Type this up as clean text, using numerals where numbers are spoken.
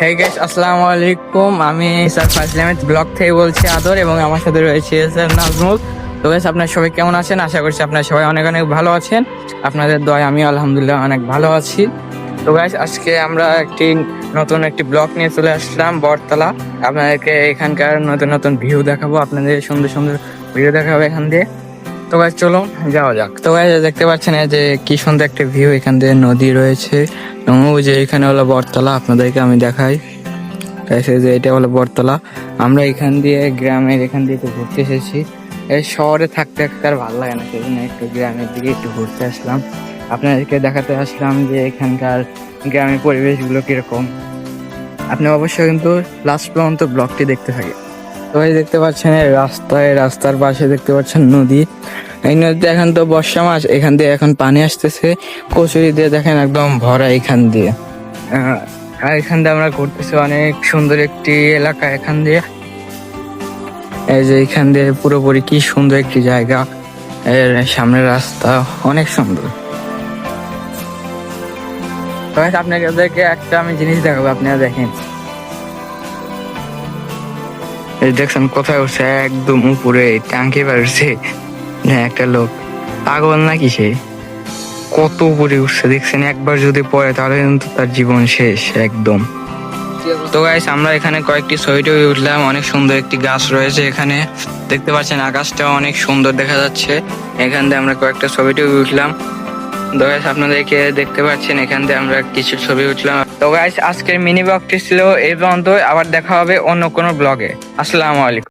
Hey guys, আসসালামু আলাইকুম। আমি স্যার ফাজল আহমেদ ব্লগ থেকে বলছি আদর, এবং আমার সাথে রয়েছে স্যার নাজমুল। তো গাইস, আপনারা সবাই কেমন আছেন? আশা করছি আপনারা সবাই অনেক অনেক ভালো আছেন। আপনাদের দয়ায় আমি আলহামদুলিল্লাহ অনেক ভালো আছি। তো গাইস, আজকে আমরা নতুন একটি ব্লগ নিয়ে চলে আসলাম বটতলা। আপনাদেরকে এখানকার নতুন নতুন ভিউ দেখাবো, আপনাদের সুন্দর সুন্দর ভিউ দেখাবো এখান দিয়ে। তো গাইস, চলো যাওয়া যাক। তো গাইস, দেখতে পাচ্ছেন এই যে কি সুন্দর একটা ভিউ, এখান দিয়ে নদী রয়েছে এবং ওই যে এখানে হলো বটতলা। আপনাদেরকে আমি দেখাই গাইস, এই যে এটা হলো বটতলা। আমরা এখান দিয়ে গ্রামের এখান দিয়ে একটু ঘুরতে এসেছি। এই শহরে থাকতে থাকতে আর ভালো লাগে না, সেই জন্য একটু গ্রামের দিকে একটু ঘুরতে আসলাম। আপনাদেরকে দেখাতে আসলাম যে এখানকার গ্রামের পরিবেশগুলো কিরকম। আপনি অবশ্যই কিন্তু লাস্ট পর্যন্ত ব্লগটি দেখতে থাকেন। তো এই দেখতে পাচ্ছেন এই রাস্তার পাশে দেখতে পাচ্ছেন নদী। এই নদীতে এখন তো বর্ষা মাস, এখান দিয়ে এখন পানি আসতেছে কচুরি দিয়ে, দেখেন একদম ভরা এখান দিয়ে। আর এখান দিয়ে আমরা ঘুরতেছি, অনেক সুন্দর একটি এলাকা এখান দিয়ে। এই যে এখান দিয়ে পুরোপুরি কি সুন্দর একটি জায়গা, এর সামনের রাস্তা অনেক সুন্দর। আপনাদেরকে একটা আমি জিনিস দেখাবো, আপনারা দেখেন। এই দেখছেন কোথায় উঠছে, একদম উপরে ট্যাঙ্কি পারছে একটা লোক। পাগল নাকি সে? কত উপরে উঠছে দেখছেন, একবার যদি পড়ে তাহলে কিন্তু তার জীবন শেষ একদম। তো গাইস, আমরা এখানে কয়েকটি ছবি টবি উঠলাম। অনেক সুন্দর একটি গাছ রয়েছে এখানে, দেখতে পাচ্ছেন আকাশটা অনেক সুন্দর দেখা যাচ্ছে। এখান দিয়ে আমরা কয়েকটা ছবি টবি উঠলাম। তো গাইস, আপনাদেরকে দেখতে পাচ্ছেন এখান দিয়ে আমরা কিছু ছবি উঠলাম। তো গাইস, আজকের মিনি ব্লগটি ছিল এই পর্যন্ত। আবার দেখা হবে অন্য কোনো ব্লগে। আসসালামু আলাইকুম।